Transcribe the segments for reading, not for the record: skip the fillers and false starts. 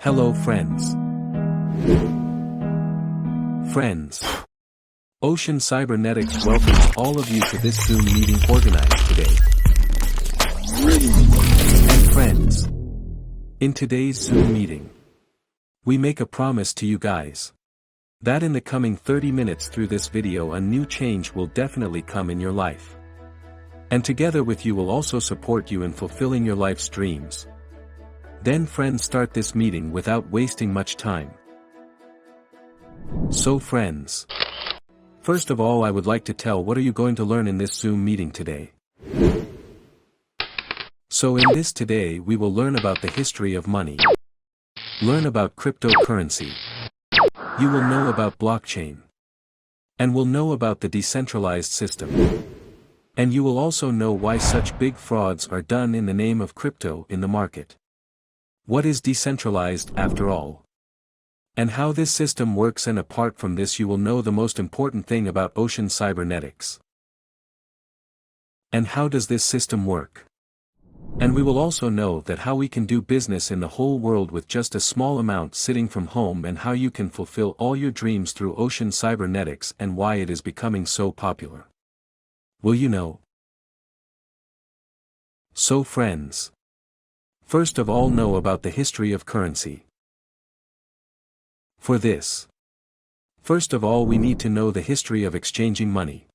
Hello friends. Friends. Ocean Cybernetics welcomes all of you to this Zoom meeting organized today. And friends. In today's Zoom meeting, we make a promise to you guys that in the coming 30 minutes through this video a new change will definitely come in your life. And together with you will also support you in fulfilling your life's dreams. Then friends, start this meeting without wasting much time. So friends, first of all I would like to tell what are you going to learn in this Zoom meeting today. So in this today we will learn about the history of money. Learn about cryptocurrency. You will know about blockchain. And will know about the decentralized system. And you will also know why such big frauds are done in the name of crypto in the market. What is decentralized after all? And how this system works, and apart from this you will know the most important thing about Ocean Cybernetics. And how does this system work? And we will also know that how we can do business in the whole world with just a small amount sitting from home, and how you can fulfill all your dreams through Ocean Cybernetics and why it is becoming so popular. Will you know? So friends, first of all know about the history of currency. For this, first of all we need to know the history of exchanging money.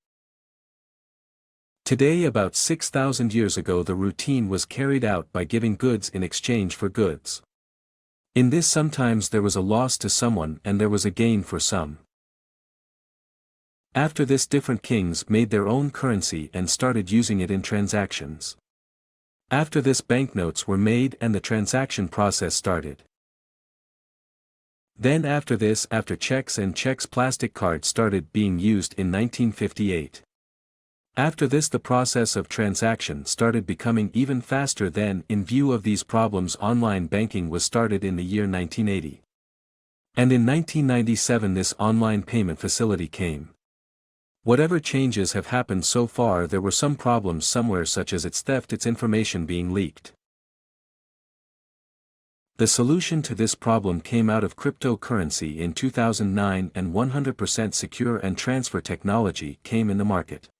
Today, about 6,000 years ago, the routine was carried out by giving goods in exchange for goods. In this sometimes there was a loss to someone and there was a gain for some. After this, different kings made their own currency and started using it in transactions. After this, banknotes were made and the transaction process started. Then after this, after checks and checks, plastic cards started being used in 1958. After this, the process of transaction started becoming even faster. Then, in view of these problems, online banking was started in the year 1980. And in 1997 this online payment facility came. Whatever changes have happened so far, there were some problems somewhere, such as its theft, its information being leaked. The solution to this problem came out of cryptocurrency in 2009, and 100% secure and transfer technology came in the market.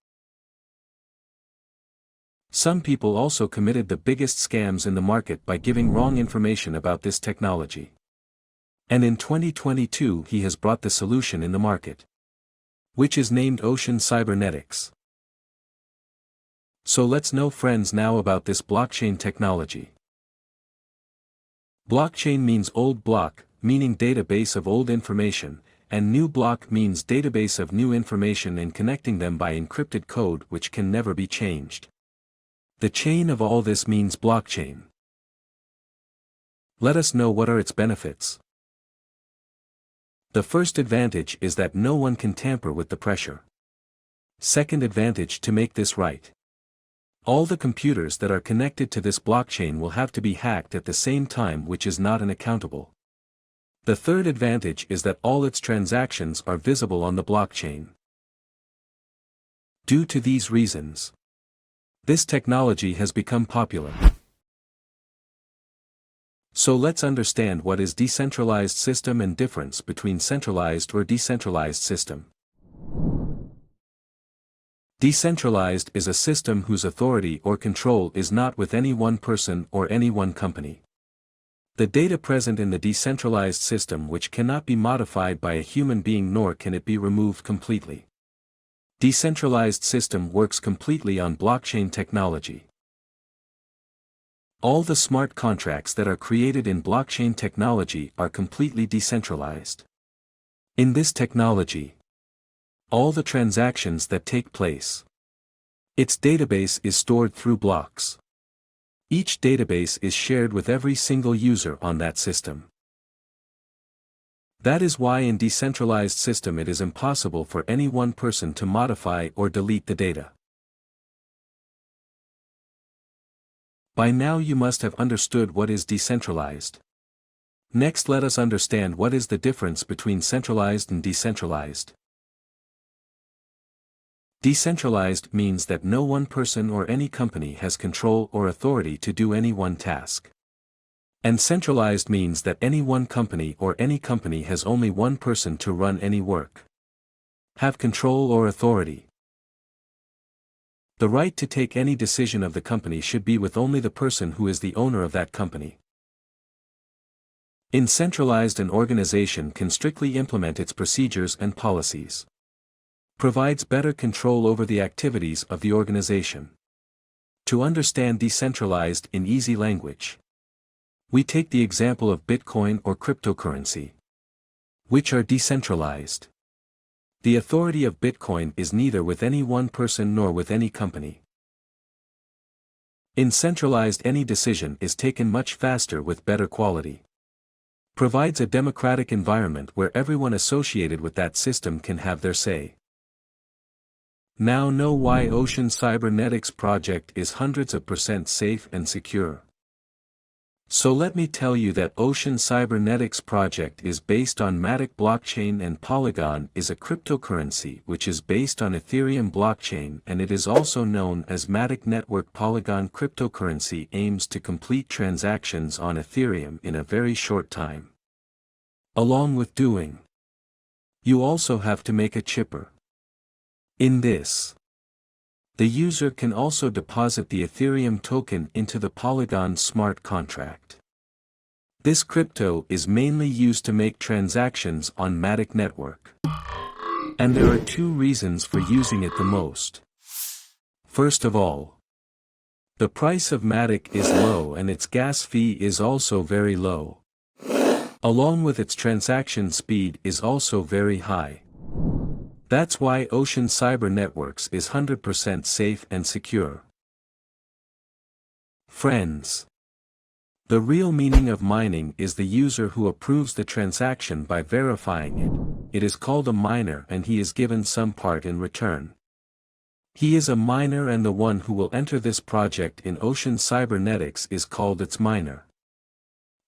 Some people also committed the biggest scams in the market by giving wrong information about this technology. And in 2022 he has brought the solution in the market, which is named Ocean Cybernetics. So let's know, friends, now about this blockchain technology. Blockchain means old block, meaning database of old information, and new block means database of new information, and connecting them by encrypted code which can never be changed. The chain of all this means blockchain. Let us know what are its benefits. The first advantage is that no one can tamper with the pressure. Second advantage, to make this right, all the computers that are connected to this blockchain will have to be hacked at the same time, which is not unaccountable. The third advantage is that all its transactions are visible on the blockchain. Due to these reasons, this technology has become popular. So let's understand what is decentralized system and difference between centralized or decentralized system. Decentralized is a system whose authority or control is not with any one person or any one company. The data present in the decentralized system which cannot be modified by a human being, nor can it be removed completely. Decentralized system works completely on blockchain technology. All the smart contracts that are created in blockchain technology are completely decentralized. In this technology, all the transactions that take place, its database is stored through blocks. Each database is shared with every single user on that system. That is why in decentralized system it is impossible for any one person to modify or delete the data. By now you must have understood what is decentralized. Next, let us understand what is the difference between centralized and decentralized. Decentralized means that no one person or any company has control or authority to do any one task. And centralized means that any one company or any company has only one person to run any work. Have control or authority. The right to take any decision of the company should be with only the person who is the owner of that company. In centralized, an organization can strictly implement its procedures and policies. Provides better control over the activities of the organization. To understand decentralized in easy language, we take the example of Bitcoin or cryptocurrency, which are decentralized. The authority of Bitcoin is neither with any one person nor with any company. In centralized, any decision is taken much faster with better quality. Provides a democratic environment where everyone associated with that system can have their say. Now know why Ocean Cybernetics project is hundreds of % safe and secure. So let me tell you that Ocean Cybernetics project is based on Matic blockchain, and Polygon is a cryptocurrency which is based on Ethereum blockchain, and it is also known as Matic Network. Polygon cryptocurrency aims to complete transactions on Ethereum in a very short time. Along with doing, you also have to make a chipper. In this, the user can also deposit the Ethereum token into the Polygon smart contract. This crypto is mainly used to make transactions on Matic Network. And there are two reasons for using it the most. First of all, the price of Matic is low and its gas fee is also very low. Along with its transaction speed is also very high. That's why Ocean Cybernetics is 100% safe and secure. Friends, the real meaning of mining is the user who approves the transaction by verifying it. It is called a miner, and he is given some part in return. He is a miner, and the one who will enter this project in Ocean Cybernetics is called its miner.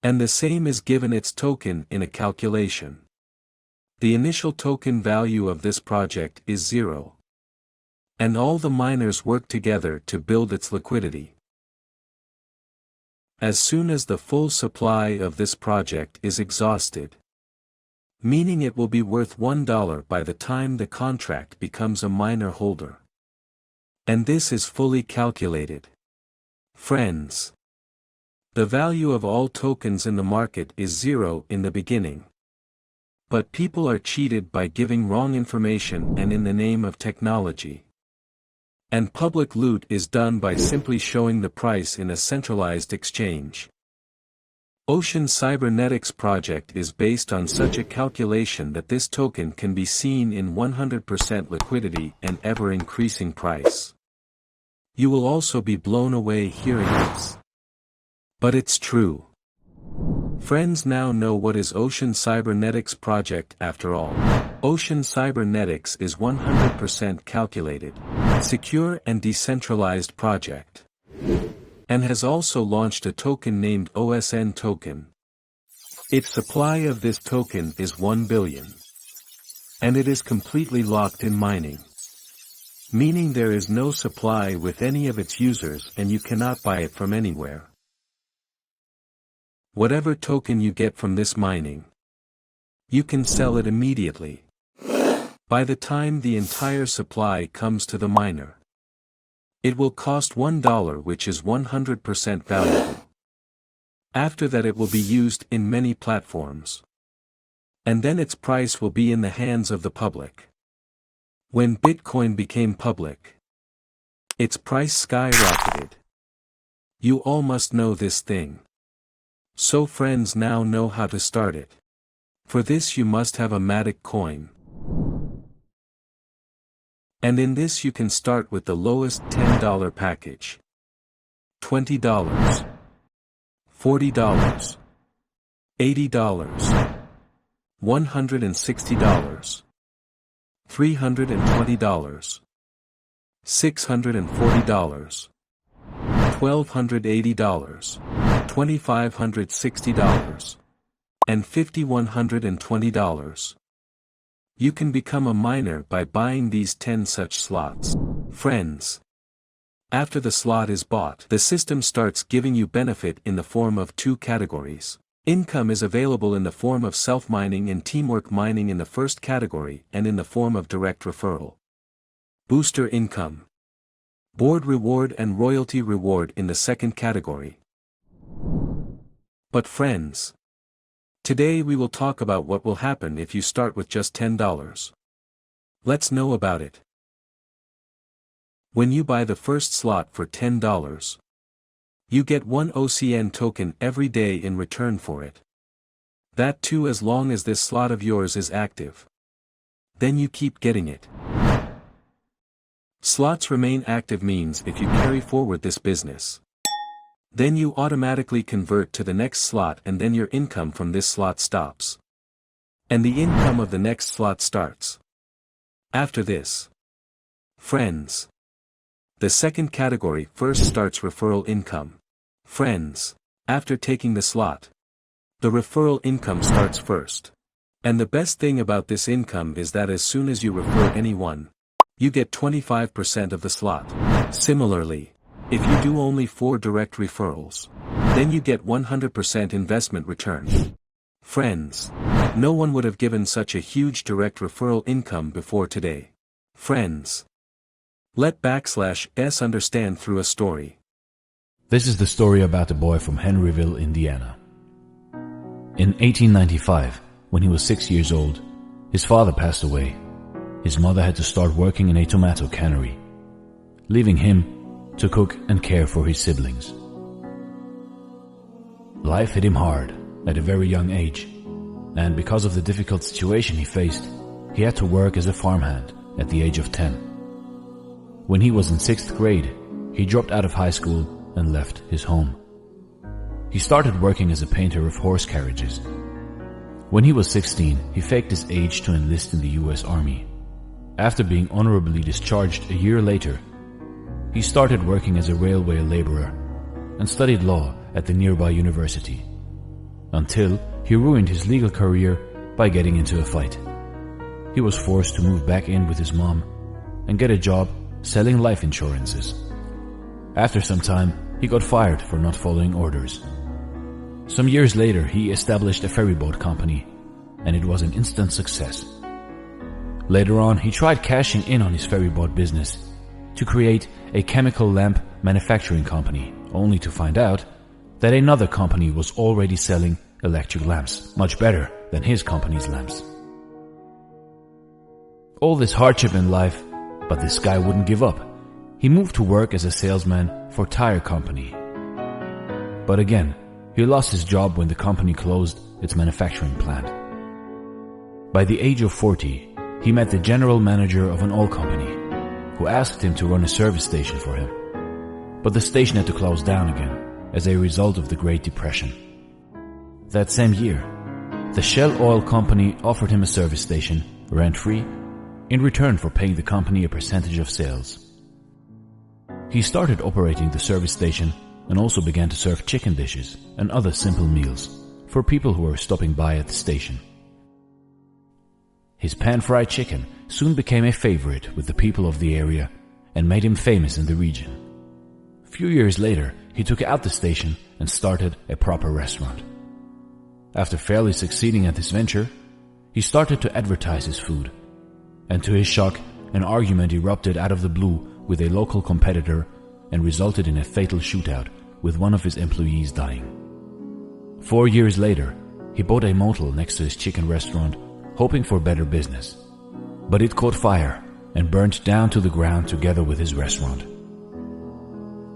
And the same is given its token in a calculation. The initial token value of this project is 0. And all the miners work together to build its liquidity. As soon as the full supply of this project is exhausted, meaning it will be worth $1 by the time the contract becomes a miner holder. And this is fully calculated. Friends, the value of all tokens in the market is 0 in the beginning. But people are cheated by giving wrong information and in the name of technology. And public loot is done by simply showing the price in a centralized exchange. Ocean Cybernetics project is based on such a calculation that this token can be seen in 100% liquidity and ever-increasing price. You will also be blown away hearing this. But it's true. Friends now know what is Ocean Cybernetics project after all. Ocean Cybernetics is 100% calculated, secure and decentralized project. And has also launched a token named OSN token. Its supply of this token is 1 billion. And it is completely locked in mining. Meaning there is no supply with any of its users and you cannot buy it from anywhere. Whatever token you get from this mining, you can sell it immediately. By the time the entire supply comes to the miner, it will cost $1, which is 100% valuable. After that it will be used in many platforms. And then its price will be in the hands of the public. When Bitcoin became public, its price skyrocketed. You all must know this thing. So friends now know how to start it. For this you must have a Matic coin. And in this you can start with the lowest $10 package. $20, $40, $80, $160, $320, $640, $1,280, $2,560, and $5,120. You can become a miner by buying these 10 such slots. Friends, After the slot is bought, the system starts giving you benefit in the form of two categories. Income is available in the form of self-mining and teamwork mining in the first category and in the form of direct referral. Booster income. Board reward and royalty reward in the second category. But friends, today we will talk about what will happen if you start with just $10. Let's know about it. When you buy the first slot for $10, you get one OCN token every day in return for it. That too as long as this slot of yours is active. Then you keep getting it. Slots remain active means if you carry forward this business, then you automatically convert to the next slot and then your income from this slot stops. And the income of the next slot starts. After this, friends, the second category first starts referral income. Friends, after taking the slot, the referral income starts first. And the best thing about this income is that as soon as you refer anyone, you get 25% of the slot. Similarly, if you do only 4 direct referrals, then you get 100% investment return. Friends, no one would have given such a huge direct referral income before today. Friends, let /s understand through a story. This is the story about a boy from Henryville, Indiana. In 1895, when he was 6 years old, his father passed away. His mother had to start working in a tomato cannery, leaving him to cook and care for his siblings. Life hit him hard at a very young age, and because of the difficult situation he faced, he had to work as a farmhand at the age of 10. When he was in 6th grade, he dropped out of high school and left his home. He started working as a painter of horse carriages. When he was 16, he faked his age to enlist in the US Army. After being honorably discharged a year later, he started working as a railway laborer and studied law at the nearby university, until he ruined his legal career by getting into a fight. He was forced to move back in with his mom and get a job selling life insurances. After some time, he got fired for not following orders. Some years later, he established a ferryboat company, and it was an instant success. Later on, he tried cashing in on his ferryboat business to create a chemical lamp manufacturing company, only to find out that another company was already selling electric lamps, much better than his company's lamps. All this hardship in life, but this guy wouldn't give up. He moved to work as a salesman for a tire company. But again, he lost his job when the company closed its manufacturing plant. By the age of 40, he met the general manager of an oil company, who asked him to run a service station for him. But the station had to close down again as a result of the Great Depression. That same year, the Shell Oil Company offered him a service station, rent-free, in return for paying the company a percentage of sales. He started operating the service station and also began to serve chicken dishes and other simple meals for people who were stopping by at the station. His pan-fried chicken soon became a favorite with the people of the area and made him famous in the region. A few years later, he took out the station and started a proper restaurant. After fairly succeeding at this venture, he started to advertise his food, and to his shock, an argument erupted out of the blue with a local competitor and resulted in a fatal shootout with one of his employees dying. 4 years later, he bought a motel next to his chicken restaurant, hoping for better business. But it caught fire and burnt down to the ground together with his restaurant.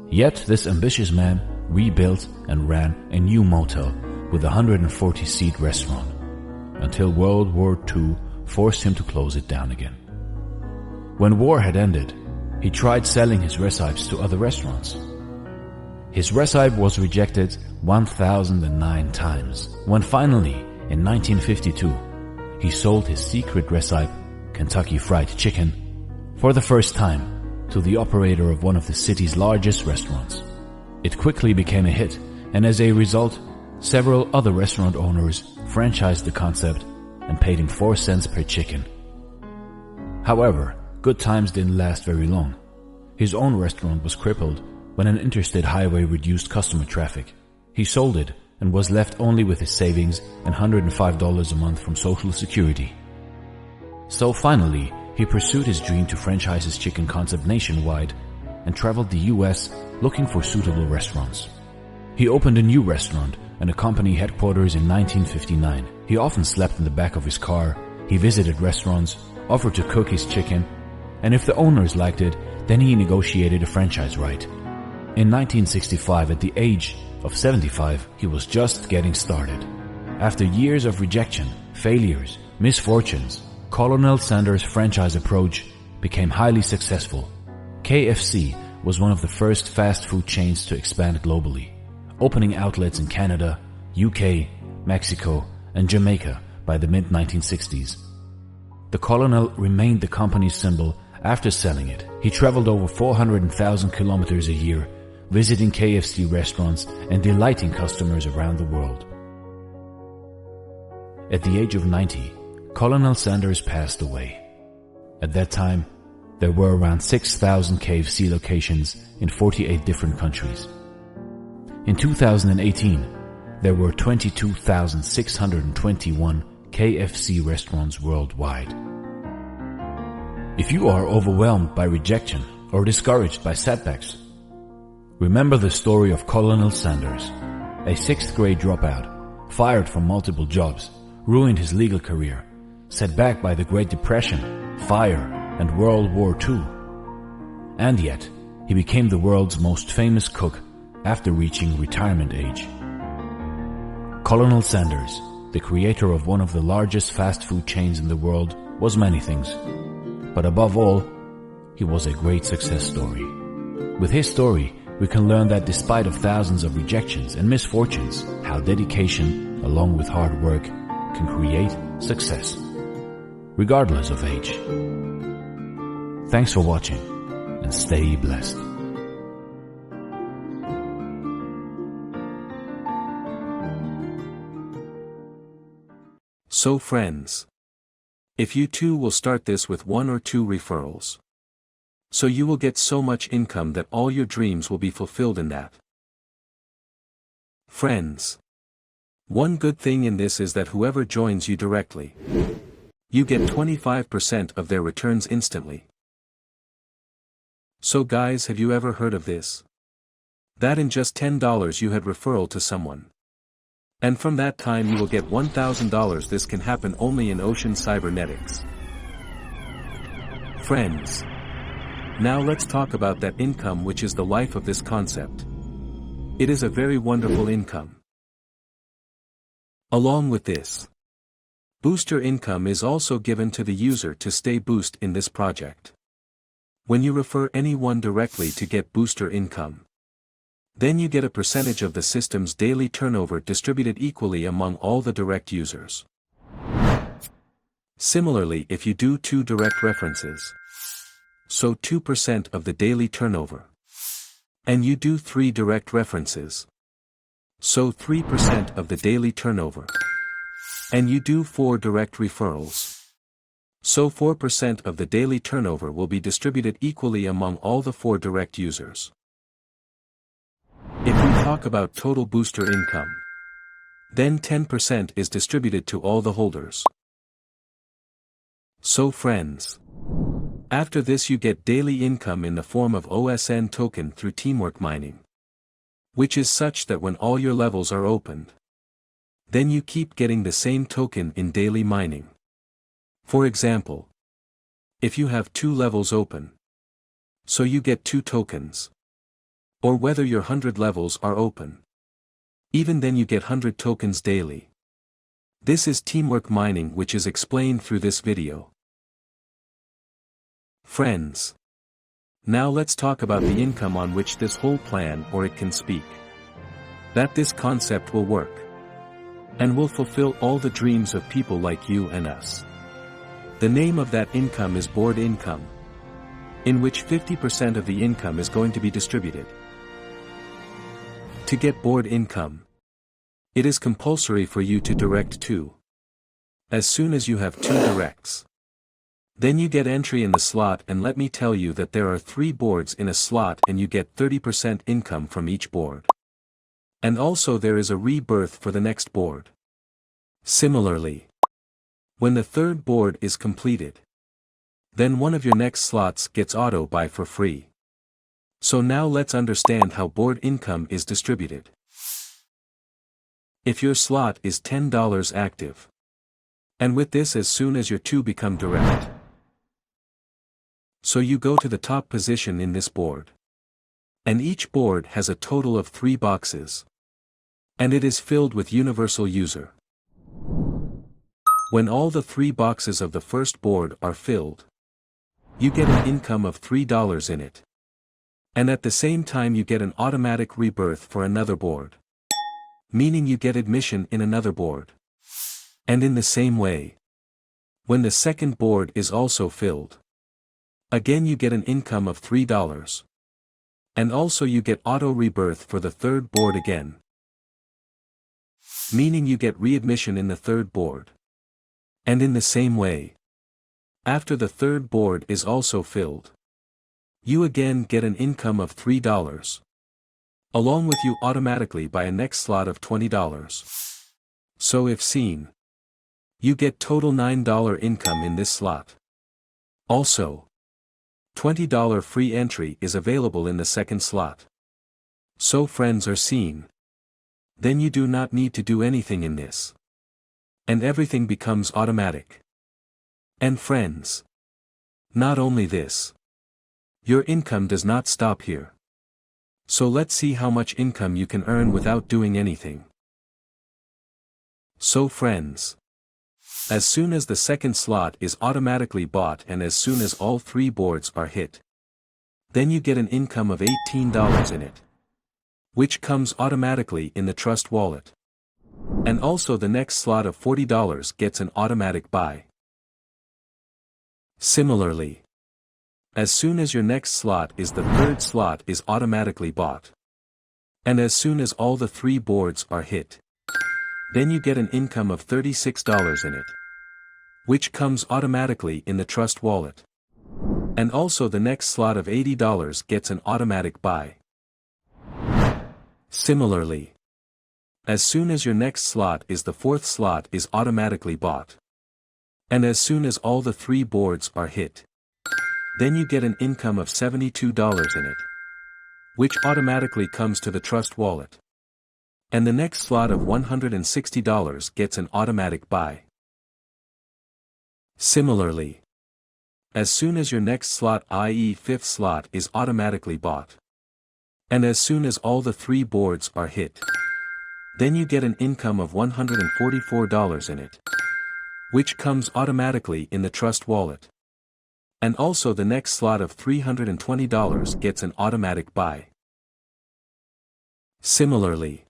Yet this ambitious man rebuilt and ran a new motel with a 140-seat restaurant, until World War II forced him to close it down again. When war had ended, he tried selling his recipes to other restaurants. His recipe was rejected 1,009 times, when finally, in 1952, he sold his secret recipe, Kentucky Fried Chicken, for the first time to the operator of one of the city's largest restaurants. It quickly became a hit, and as a result, several other restaurant owners franchised the concept and paid him 4 cents per chicken. However, good times didn't last very long. His own restaurant was crippled when an interstate highway reduced customer traffic. He sold it and was left only with his savings and $105 a month from Social Security. So finally, he pursued his dream to franchise his chicken concept nationwide and traveled the US looking for suitable restaurants. He opened a new restaurant and a company headquarters in 1959. He often slept in the back of his car, he visited restaurants, offered to cook his chicken, and if the owners liked it, then he negotiated a franchise right. In 1965, at the age of 75, he was just getting started. After years of rejection, failures, misfortunes, Colonel Sanders' franchise approach became highly successful. KFC was one of the first fast food chains to expand globally, opening outlets in Canada, UK, Mexico, and Jamaica by the mid-1960s. The Colonel remained the company's symbol after selling it. He traveled over 400,000 kilometers a year, visiting KFC restaurants and delighting customers around the world. At the age of 90, Colonel Sanders passed away. At that time, there were around 6,000 KFC locations in 48 different countries. In 2018, there were 22,621 KFC restaurants worldwide. If you are overwhelmed by rejection or discouraged by setbacks, remember the story of Colonel Sanders, a 6th grade dropout, fired from multiple jobs, ruined his legal career, set back by the Great Depression, fire, and World War II. And yet, he became the world's most famous cook after reaching retirement age. Colonel Sanders, the creator of one of the largest fast food chains in the world, was many things. But above all, he was a great success story. With his story, we can learn that despite of thousands of rejections and misfortunes, how dedication, along with hard work, can create success, regardless of age. Thanks for watching, and stay blessed. So friends, if you too will start this with 1 or 2 referrals, so you will get so much income that all your dreams will be fulfilled in that. Friends, one good thing in this is that whoever joins you directly, you get 25% of their returns instantly. So guys, have you ever heard of this? That in just $10 you had referral to someone. And from that time you will get $1,000. This can happen only in Ocean Cybernetics. Friends, now let's talk about that income, which is the life of this concept. It is a very wonderful income. Along with this, booster income is also given to the user to stay boost in this project. When you refer anyone directly to get booster income, then you get a percentage of the system's daily turnover distributed equally among all the direct users. Similarly, if you do 2 direct references, so 2% of the daily turnover, and you do 3 direct references, so 3% of the daily turnover, and you do 4 direct referrals, so 4% of the daily turnover will be distributed equally among all the 4 direct users. If we talk about total booster income, then 10% is distributed to all the holders. So friends, after this you get daily income in the form of OSN token through teamwork mining, which is such that when all your levels are opened, then you keep getting the same token in daily mining. For example, if you have 2 levels open, so you get 2 tokens. Or whether your 100 levels are open, even then you get 100 tokens daily. This is teamwork mining, which is explained through this video. Friends, now let's talk about the income on which this whole plan or it can speak. That this concept will work and will fulfill all the dreams of people like you and us. The name of that income is board income, in which 50% of the income is going to be distributed. To get board income, it is compulsory for you to direct 2. As soon as you have 2 directs, Then you get entry in the slot, and let me tell you that there are 3 boards in a slot and you get 30% income from each board. And also there is a rebirth for the next board. Similarly, when the 3rd board is completed, then one of your next slots gets auto buy for free. So now let's understand how board income is distributed. If your slot is $10 active, and with this as soon as your 2 become direct, so you go to the top position in this board. And each board has a total of 3 boxes. And it is filled with universal user. When all the 3 boxes of the first board are filled, you get an income of $3 in it. And at the same time you get an automatic rebirth for another board. Meaning you get admission in another board. And in the same way, when the second board is also filled, again you get an income of $3. And also you get auto rebirth for the 3rd board again. Meaning you get readmission in the 3rd board. And in the same way, after the 3rd board is also filled, you again get an income of $3. Along with you automatically buy a next slot of $20. So if seen, you get total $9 income in this slot. Also, $20 free entry is available in the second slot. So friends are seen. Then you do not need to do anything in this. And everything becomes automatic. And friends, not only this, your income does not stop here. So let's see how much income you can earn without doing anything. So friends, as soon as the second slot is automatically bought and as soon as all 3 boards are hit, then you get an income of $18 in it, which comes automatically in the trust wallet. And also the next slot of $40 gets an automatic buy. Similarly, as soon as your next slot is the 3rd slot is automatically bought. And as soon as all the 3 boards are hit, then you get an income of $36 in it, which comes automatically in the trust wallet. And also the next slot of $80 gets an automatic buy. Similarly, as soon as your next slot is the 4th slot is automatically bought. And as soon as all the 3 boards are hit, then you get an income of $72 in it, which automatically comes to the trust wallet. And the next slot of $160 gets an automatic buy. Similarly, as soon as your next slot, i.e. 5th slot, is automatically bought, and as soon as all the 3 boards are hit, then you get an income of $144 in it, which comes automatically in the trust wallet. And also the next slot of $320 gets an automatic buy. Similarly,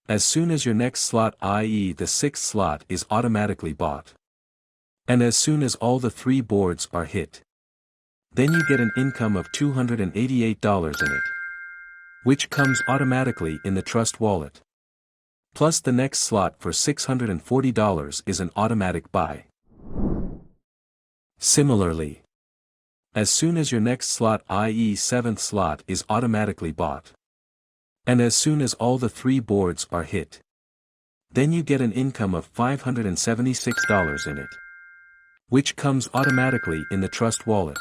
as soon as your next slot, i.e. the 6th slot, is automatically bought, and as soon as all the 3 boards are hit, then you get an income of $288 in it, which comes automatically in the trust wallet. Plus the next slot for $640 is an automatic buy. Similarly, as soon as your next slot, i.e. 7th slot, is automatically bought, and as soon as all the 3 boards are hit, then you get an income of $576 in it, which comes automatically in the trust wallet.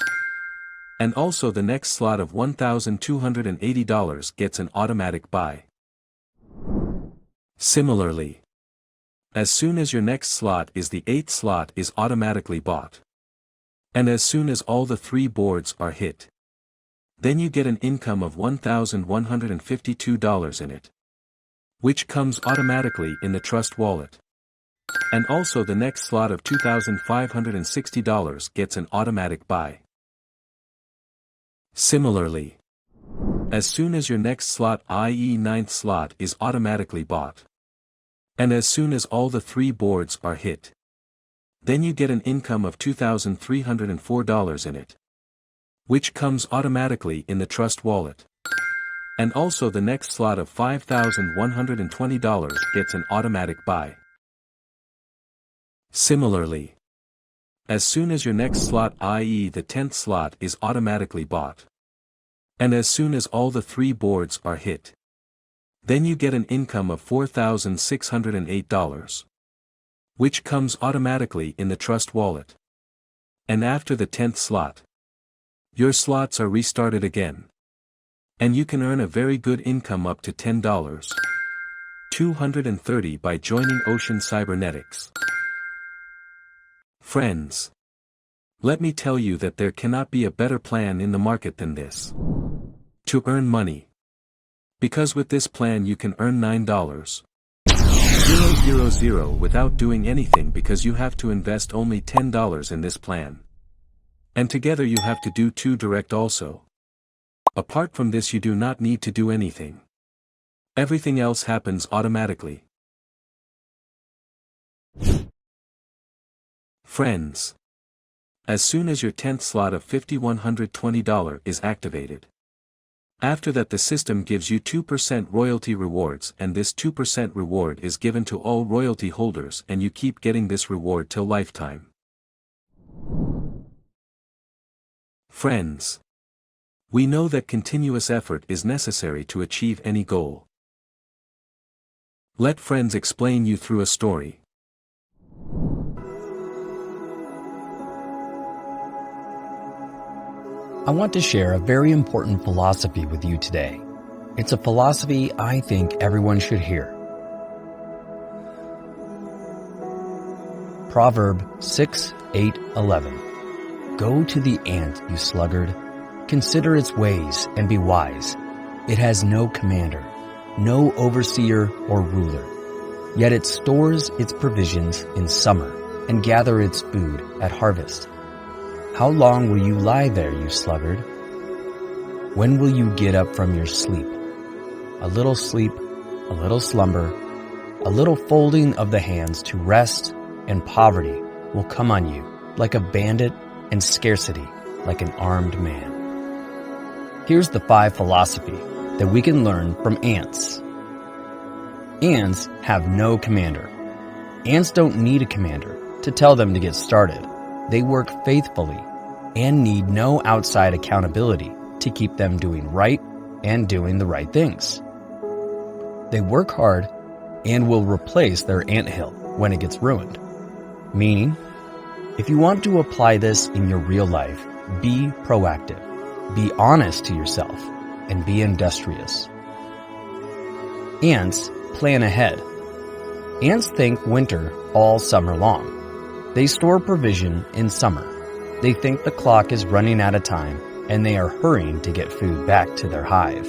And also the next slot of $1,280 gets an automatic buy. Similarly, as soon as your next slot is the 8th slot is automatically bought, and as soon as all the 3 boards are hit, then you get an income of $1,152 in it, which comes automatically in the trust wallet. And also the next slot of $2,560 gets an automatic buy. Similarly, as soon as your next slot, i.e. 9th slot, is automatically bought, and as soon as all the 3 boards are hit, then you get an income of $2,304 in it, which comes automatically in the trust wallet. And also the next slot of $5,120 gets an automatic buy. Similarly, As soon as your next slot, i.e. the 10th slot, is automatically bought. And as soon as all the 3 boards are hit. Then you get an income of $4,608. Which comes automatically in the trust wallet. And after the 10th slot, your slots are restarted again. And you can earn a very good income up to $10,230 by joining Ocean Cybernetics. Friends, let me tell you that there cannot be a better plan in the market than this. To earn money. Because with this plan you can earn $9,000 without doing anything, because you have to invest only $10 in this plan. And together you have to do 2 direct also. Apart from this you do not need to do anything. Everything else happens automatically. Friends, as soon as your 10th slot of $5,120 is activated. After that the system gives you 2% royalty rewards, and this 2% reward is given to all royalty holders, and you keep getting this reward till lifetime. Friends, we know that continuous effort is necessary to achieve any goal. Let friends explain you through a story. I want to share a very important philosophy with you today. It's a philosophy I think everyone should hear. Proverb 6:8-11. Go to the ant, you sluggard. Consider its ways and be wise. It has no commander, no overseer or ruler. Yet it stores its provisions in summer and gather its food at harvest. How long will you lie there, you sluggard? When will you get up from your sleep? A little sleep, a little slumber, a little folding of the hands to rest, and poverty will come on you like a bandit, and scarcity like an armed man. Here's the 5 philosophy that we can learn from ants. Ants have no commander. Ants don't need a commander to tell them to get started. They work faithfully and need no outside accountability to keep them doing right and doing the right things. They work hard and will replace their anthill when it gets ruined. Meaning, if you want to apply this in your real life, be proactive, be honest to yourself, and be industrious. Ants plan ahead. Ants think winter all summer long. They store provision in summer. They think the clock is running out of time, and they are hurrying to get food back to their hive.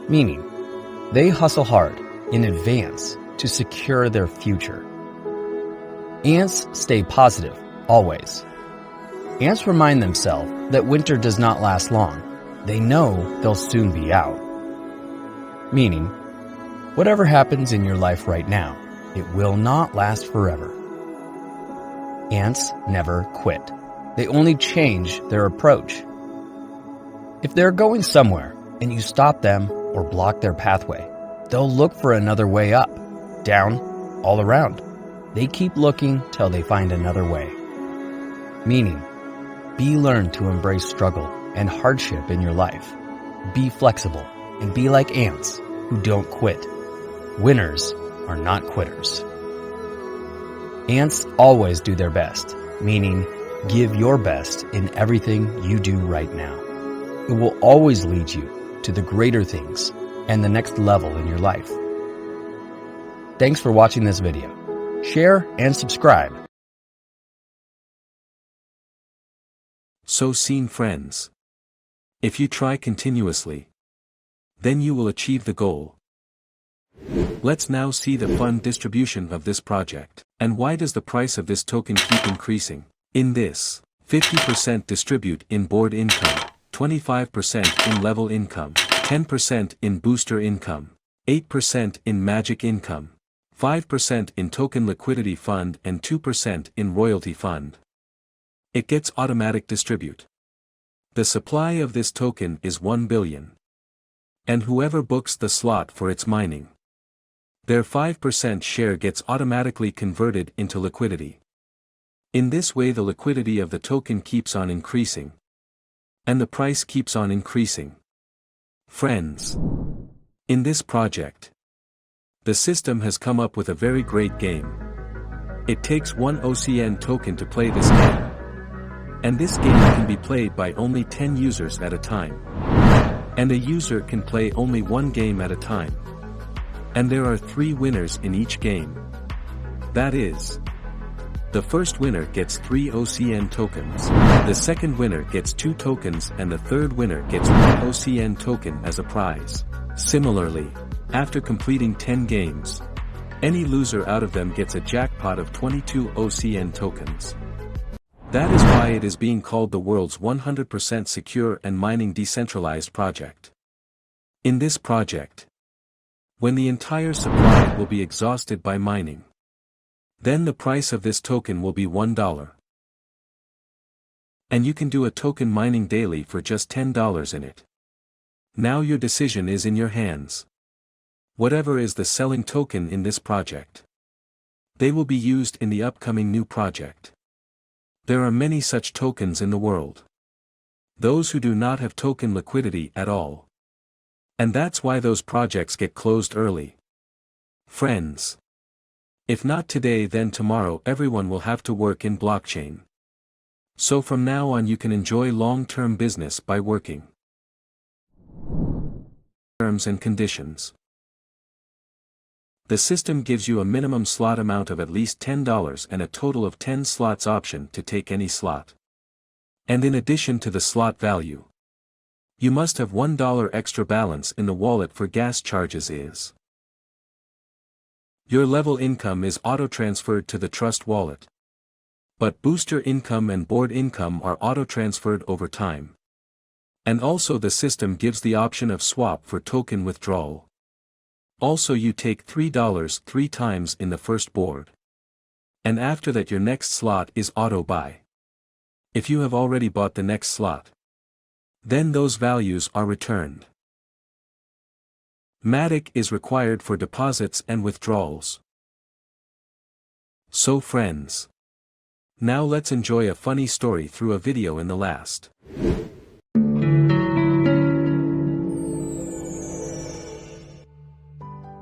Meaning, they hustle hard in advance to secure their future. Ants stay positive, always. Ants remind themselves that winter does not last long. They know they'll soon be out. Meaning, whatever happens in your life right now, it will not last forever. Ants never quit. They only change their approach. If they're going somewhere and you stop them or block their pathway, they'll look for another way up, down, all around. They keep looking till they find another way. Meaning, learn to embrace struggle and hardship in your life. Be flexible and be like ants who don't quit. Winners are not quitters. Ants always do their best, meaning give your best in everything you do right now. It will always lead you to the greater things and the next level in your life. Thanks for watching this video. Share and subscribe. So seen, friends. If you try continuously, then you will achieve the goal. Let's now see the fund distribution of this project. And why does the price of this token keep increasing? In this, 50% distribute in board income, 25% in level income, 10% in booster income, 8% in magic income, 5% in token liquidity fund, and 2% in royalty fund. It gets automatic distribute. The supply of this token is 1 billion. And whoever books the slot for its mining, their 5% share gets automatically converted into liquidity. In this way the liquidity of the token keeps on increasing. And the price keeps on increasing. Friends. In this project, the system has come up with a very great game. It takes one OCN token to play this game. And this game can be played by only 10 users at a time. And a user can play only one game at a time. And there are 3 winners in each game. That is, the first winner gets 3 OCN tokens, the second winner gets 2 tokens and the third winner gets 1 OCN token as a prize. Similarly, after completing 10 games, any loser out of them gets a jackpot of 22 OCN tokens. That is why it is being called the world's 100% secure and mining decentralized project. In this project, when the entire supply will be exhausted by mining, then the price of this token will be $1. And you can do a token mining daily for just $10 in it. Now your decision is in your hands. Whatever is the selling token in this project, they will be used in the upcoming new project. There are many such tokens in the world. Those who do not have token liquidity at all. And that's why those projects get closed early. Friends. If not today then tomorrow everyone will have to work in blockchain. So from now on you can enjoy long-term business by working. Terms and conditions. The system gives you a minimum slot amount of at least $10 and a total of 10 slots option to take any slot. And in addition to the slot value, you must have $1 extra balance in the wallet for gas charges is. Your level income is auto-transferred to the trust wallet. But booster income and board income are auto-transferred over time. And also the system gives the option of swap for token withdrawal. Also you take $3 3 times in the first board. And after that your next slot is auto-buy. If you have already bought the next slot, then those values are returned. Matic is required for deposits and withdrawals. So friends. Now let's enjoy a funny story through a video in the last.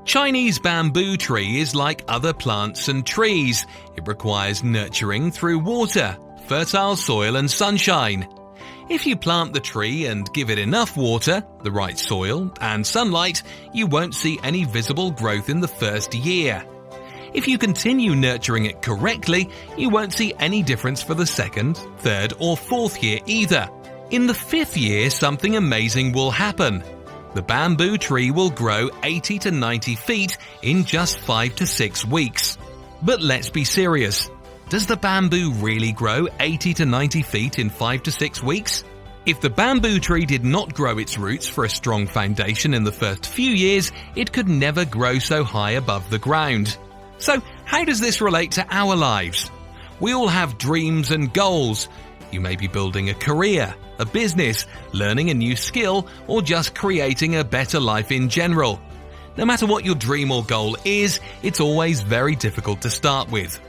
Chinese bamboo tree is like other plants and trees. It requires nurturing through water, fertile soil and sunshine. If you plant the tree and give it enough water, the right soil, and sunlight, you won't see any visible growth in the first year. If you continue nurturing it correctly, you won't see any difference for the second, third or fourth year either. In the 5th year, something amazing will happen. The bamboo tree will grow 80 to 90 feet in just 5 to 6 weeks. But let's be serious. Does the bamboo really grow 80 to 90 feet in 5 to 6 weeks? If the bamboo tree did not grow its roots for a strong foundation in the first few years, it could never grow so high above the ground. So, how does this relate to our lives? We all have dreams and goals. You may be building a career, a business, learning a new skill, or just creating a better life in general. No matter what your dream or goal is, it's always very difficult to start with.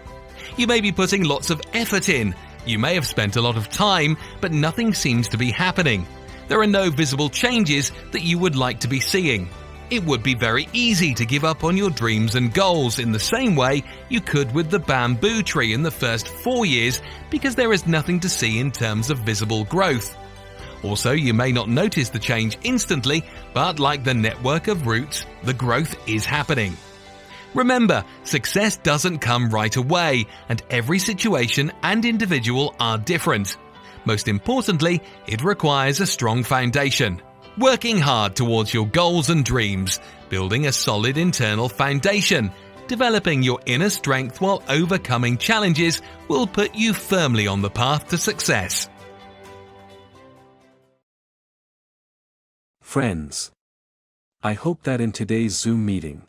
You may be putting lots of effort in. You may have spent a lot of time, but nothing seems to be happening. There are no visible changes that you would like to be seeing. It would be very easy to give up on your dreams and goals in the same way you could with the bamboo tree in the first 4 years because there is nothing to see in terms of visible growth. Also, you may not notice the change instantly, but like the network of roots, the growth is happening. Remember, success doesn't come right away, and every situation and individual are different. Most importantly, it requires a strong foundation. Working hard towards your goals and dreams, building a solid internal foundation, developing your inner strength while overcoming challenges will put you firmly on the path to success. Friends, I hope that in today's Zoom meeting,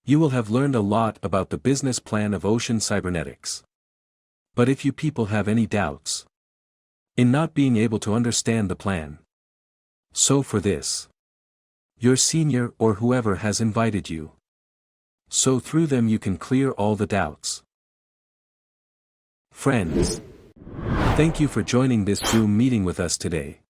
you will have learned a lot about the business plan of Ocean Cybernetics. But if you people have any doubts in not being able to understand the plan, so for this, your senior or whoever has invited you. So through them you can clear all the doubts. Friends, thank you for joining this Zoom meeting with us today.